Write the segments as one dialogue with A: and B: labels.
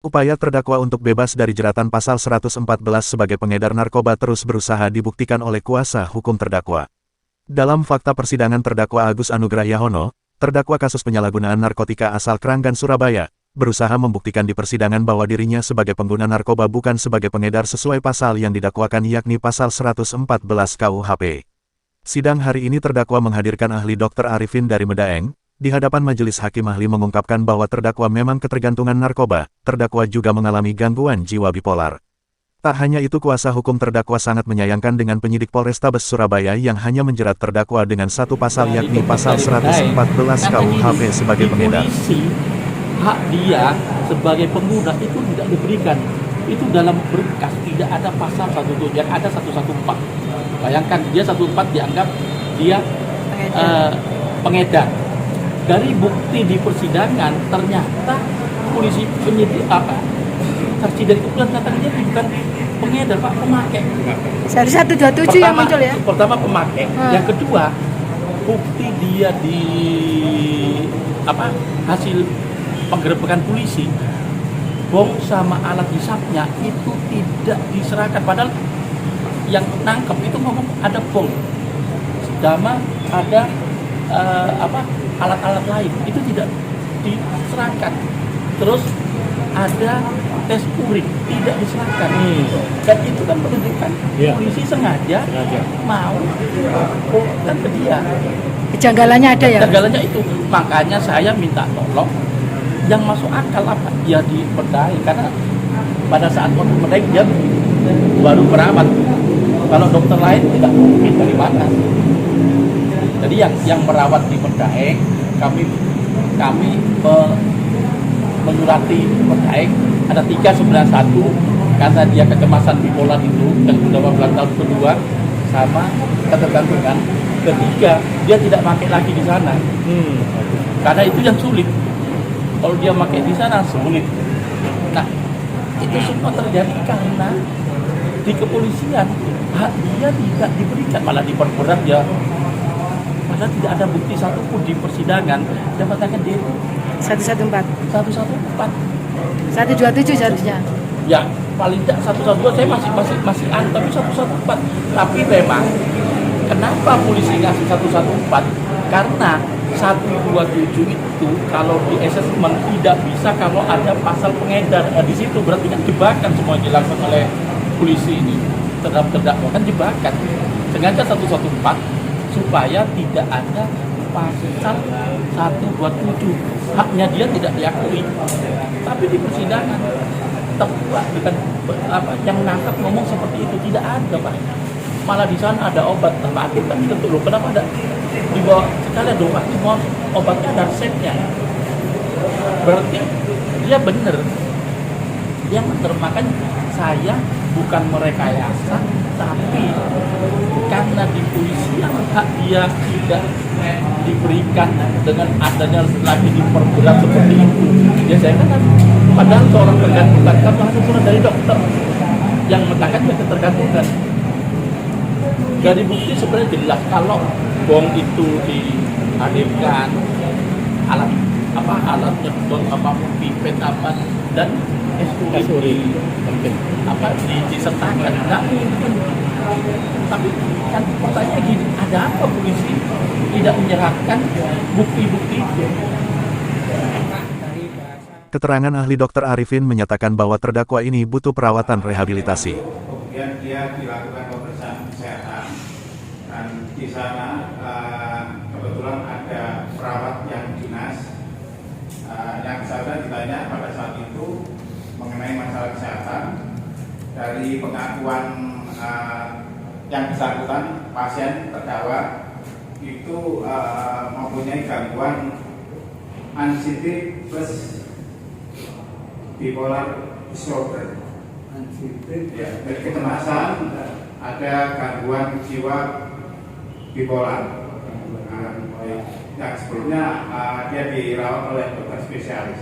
A: Upaya terdakwa untuk bebas dari jeratan pasal 114 sebagai pengedar narkoba terus berusaha dibuktikan oleh kuasa hukum terdakwa. Dalam fakta persidangan terdakwa Agus Anugrah Yahono, terdakwa kasus penyalahgunaan narkotika asal Kranggan Surabaya, berusaha membuktikan di persidangan bahwa dirinya sebagai pengguna narkoba bukan sebagai pengedar sesuai pasal yang didakwakan yakni pasal 114 KUHP. Sidang hari ini terdakwa menghadirkan ahli Dr. Arifin dari Medaeng. Di hadapan majelis hakim ahli mengungkapkan bahwa terdakwa memang ketergantungan narkoba, terdakwa juga mengalami gangguan jiwa bipolar. Tak hanya itu, kuasa hukum terdakwa sangat menyayangkan dengan penyidik Polrestabes Surabaya yang hanya menjerat terdakwa dengan satu pasal yakni pasal 114 KUHP sebagai pengedar.
B: Hak dia sebagai pengguna itu tidak diberikan. Itu dalam berkas tidak ada pasal 117, yang ada 114. Bayangkan dia 114 dianggap dia pengedar. Dari bukti di persidangan ternyata polisi penyidik saksi dari kepolisian katakan dia bukan pengedar, Pak, pemakai.
C: Dari 127 yang muncul ya?
B: Pertama pemakai, yang kedua bukti dia di hasil penggerebekan polisi, bom sama alat hisapnya itu tidak diserahkan, padahal yang nangkep itu ngomong ada bom sama ada alat-alat lain, itu tidak diserahkan. Terus ada tes urin tidak diserahkan, dan itu kan menunjukkan polisi sengaja mau kan ke dia.
C: Kejanggalannya ada ya?
B: Kejanggalannya itu, makanya saya minta tolong yang masuk akal apa ya diperdaya, karena pada saat waktu merdeka dia baru merawat, kalau dokter lain tidak mungkin dari mana. Jadi yang merawat di Medaeng, kami menyurati Medaeng ada 391 karena dia kecemasan bipolar itu yang sudah 15 tahun kedua sama ketergantungan. Ketiga, dia tidak pakai lagi di sana. Karena itu yang sulit. Kalau dia pakai di sana sulit. Nah, itu semua terjadi karena di kepolisian hak dia tidak diberikan, malah diperberat ya. Padahal tidak ada bukti satupun di persidangan yang mengatakan dia
C: 114.
B: 114.
C: 127 seharusnya.
B: Ya, paling tidak 112 saya masih ada, tapi 114. Tapi memang kenapa polisi ngasih 114? Karena 127 itu kalau di assessment tidak bisa kalau ada pasal pengedar. Di situ berarti kan jebakan semua yang dilakukan oleh polisi ini terhadap terdakwa, kan jebakan. Sengaja 114 supaya tidak ada pasal 127, haknya dia tidak diakui. Tapi di persidangan terdakwa dengan yang nangkap ngomong seperti itu tidak ada, Pak. Malah di sana ada obat, tapi kan tentu loh, kenapa ada dibawa sekali dong, Pak, semua obatnya ada resepnya. Berarti dia benar, makanya saya bukan merekayasa, tapi karena di polisi yang hak dia tidak diberikan dengan adanya lagi diperberat seperti itu. Ya saya kan padahal seorang tergantungan kan harus surat dari dokter yang mengatakan dia ketergantungan. Dari bukti sebenarnya jelas kalau bom itu dihadirkan, alat nyedot pipet dan SURI disertakan, nggak mungkin. Tapi kan pertanyaan gini, ada apa polisi tidak menyerahkan bukti-bukti itu?
A: Keterangan ahli Dr. Arifin menyatakan bahwa terdakwa ini butuh perawatan rehabilitasi.
D: Kemudian dia dilakukan pemeriksaan kesehatan, dan di sana kebetulan ada perawat yang dinas yang saya ditanya pada saat itu mengenai masalah kesehatan. Dari pengakuan yang bersangkutan, pasien terdakwa itu mempunyai gangguan anxiety plus bipolar disorder. Ya, dari kecemasan, ada gangguan jiwa bipolar. Yang sebelumnya dia dirawat oleh dokter spesialis.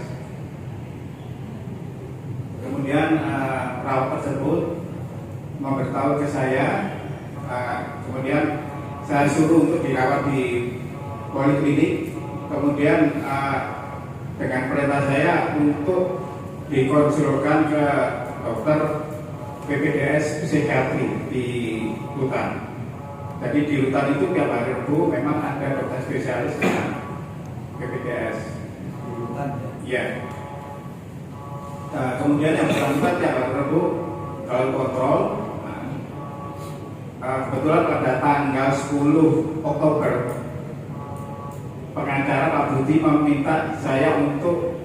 D: Kemudian perawat tersebut memberitahu ke saya, kemudian saya suruh untuk dirawat di poliklinik. Kemudian dengan perintah saya untuk dikonsulkan ke dokter PPDS psikiatri di Rutan. Jadi di Rutan itu tiap hari Rabu memang ada dokter spesialis dengan PPDS.
E: Di Rutan
D: Ya. Nah, kemudian yang bersangkutan tiap hari Rabu kalau kontrol. Kebetulan pada tanggal 10 Oktober pengacara Pak Budi meminta saya untuk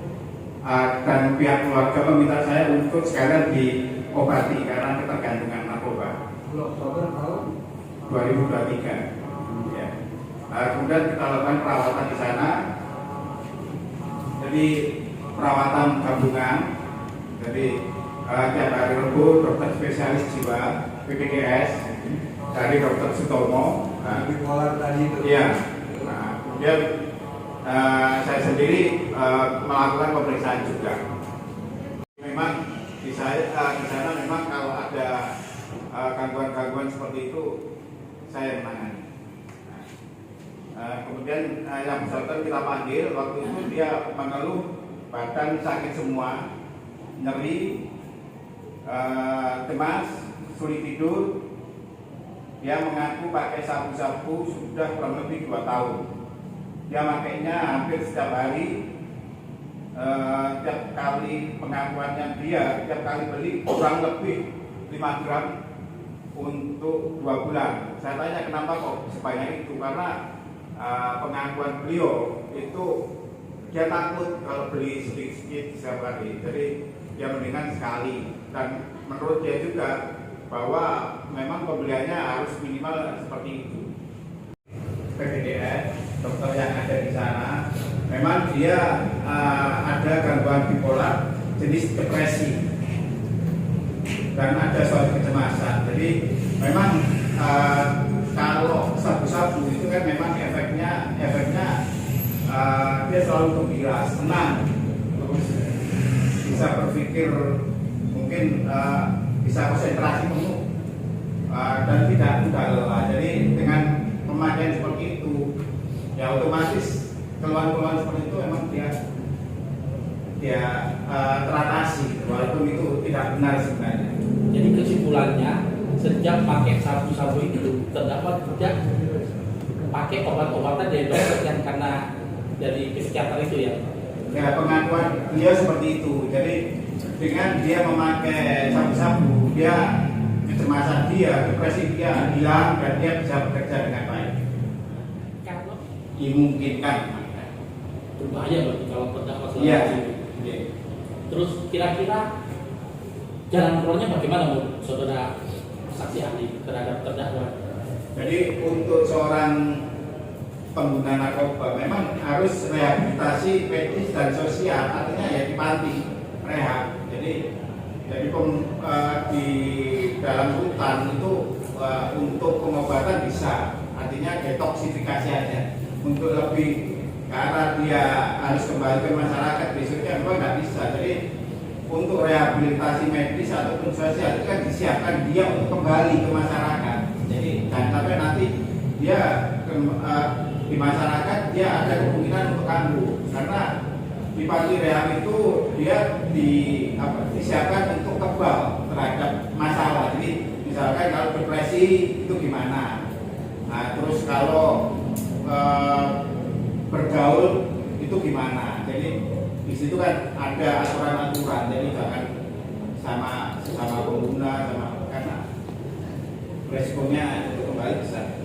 D: dan pihak keluarga meminta saya untuk sekalian diobati karena ketergantungan narkoba.
E: 10 Oktober tahun
D: 2023. Ya. Kemudian kita lakukan perawatan di sana. Jadi perawatan gabungan. Jadi tiap hari Rabu dokter spesialis jiwa PPDS dari Dokter Sutomo.
E: bipolar tadi itu.
D: Iya. Nah, kemudian saya sendiri melakukan pemeriksaan juga. Memang di sana memang kalau ada gangguan-gangguan seperti itu saya menangani. Kemudian yang bersangkutan kita panggil, waktu itu dia mengeluh badan sakit semua, nyeri, cemas, sulit tidur. Dia mengaku pakai sabu-sabu sudah kurang lebih 2 tahun. Dia makainya hampir setiap hari. Tiap kali pengakuannya dia, tiap kali beli kurang lebih 5 gram untuk 2 bulan. Saya tanya kenapa kok sebanyak itu, karena pengakuan beliau itu dia takut kalau beli sedikit-sedikit setiap hari. Jadi dia mendingan sekali, dan menurut dia juga bahwa memang pembeliannya harus minimal seperti itu. PPDS, dokter yang ada di sana, memang dia ada gangguan bipolar jenis depresi dan ada suatu kecemasan. Jadi memang kalau sabu-sabu itu kan memang efeknya dia selalu gembira, senang, terus bisa berpikir, mungkin bisa konsentrasi penuh dan tidak mudah lelah. Jadi dengan pemakaian seperti itu, ya otomatis keluhan-keluhan seperti itu memang dia teratasi, walaupun itu tidak benar sebenarnya.
B: Jadi kesimpulannya, sejak pakai sabu-sabu itu terdakwa tidak pakai obat-obatan dari dokter yang karena dari psikiater itu ya.
D: Ya, pengakuan dia seperti itu. Jadi dengan dia memakai sabu-sabu, dia kecemasan dia, depresi dia hilang, dan dia bisa bekerja dengan baik.
B: Kalau
D: Dimungkinkan.
B: berbahaya berarti kalau terdakwa selama
D: Iya.
B: itu. Terus kira-kira jalan keluarnya bagaimana menurut saudara saksi ahli terhadap terdakwa?
D: Jadi untuk seorang pengguna narkoba memang harus rehabilitasi medis dan sosial, artinya ya di panti rehab. Jadi di dalam hutan itu untuk pengobatan bisa, artinya detoksifikasi aja. Untuk lebih karena dia harus kembali ke masyarakat besoknya memang nggak bisa. Jadi untuk rehabilitasi medis ataupun sosial itu kan disiapkan dia untuk kembali ke masyarakat. Jadi jangan sampai nanti dia di masyarakat dia ada kemungkinan untuk kambuh, karena di panti rehab itu dia disiapkan untuk kebal terhadap masalah. Jadi misalkan kalau depresi itu gimana, nah, terus kalau bergaul itu gimana. Jadi di situ kan ada aturan-aturan, jadi jangan sama pengguna, karena resikonya itu kembali besar.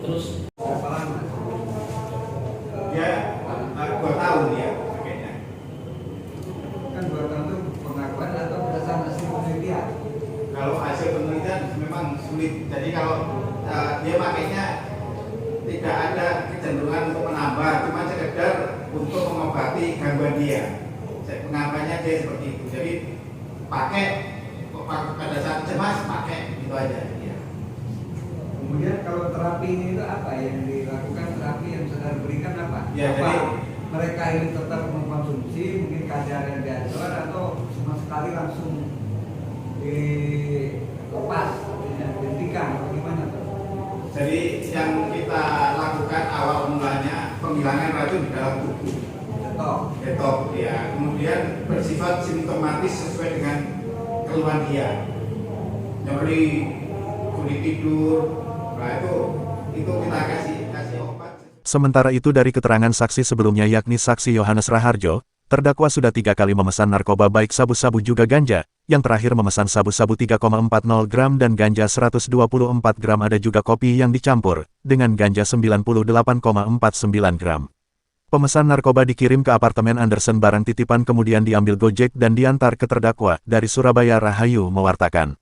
B: Terus
E: Berapa lama?
D: Ya 2 tahun ya pakainya.
E: Kan 2 tahun itu pengakuan atau berdasarkan hasil penelitian?
D: Kalau hasil penelitian memang sulit. Jadi kalau dia pakainya tidak ada kecenderungan untuk menambah, cuma sekedar untuk mengobati gangguan dia. Pengakuannya dia seperti itu. Jadi pakai pada saat cemas pakai itu aja. Ya.
E: Kemudian kalau terapi ini itu apa yang dilakukan, terapi yang sedang diberikan apa?
D: Ya,
E: Apa
D: jadi-
E: mereka ini tetap mengkonsumsi mungkin kadar yang diatur atau sama sekali langsung dilepas, dihentikan atau gimana tuh?
D: Jadi yang kita lakukan awal mulanya penghilangan racun di dalam tubuh.
E: ketok.
D: ya. Kemudian bersifat simptomatis sesuai dengan keluhan dia. Nyeri, sulit tidur, nah itu kita kasih obat.
A: Sementara itu dari keterangan saksi sebelumnya yakni saksi Yohanes Raharjo, terdakwa sudah 3 kali memesan narkoba baik sabu-sabu juga ganja, yang terakhir memesan sabu-sabu 3,40 gram dan ganja 124 gram, ada juga kopi yang dicampur, dengan ganja 98,49 gram. Pemesan narkoba dikirim ke apartemen Anderson barang titipan kemudian diambil Gojek dan diantar ke terdakwa, dari Surabaya Rahayu mewartakan.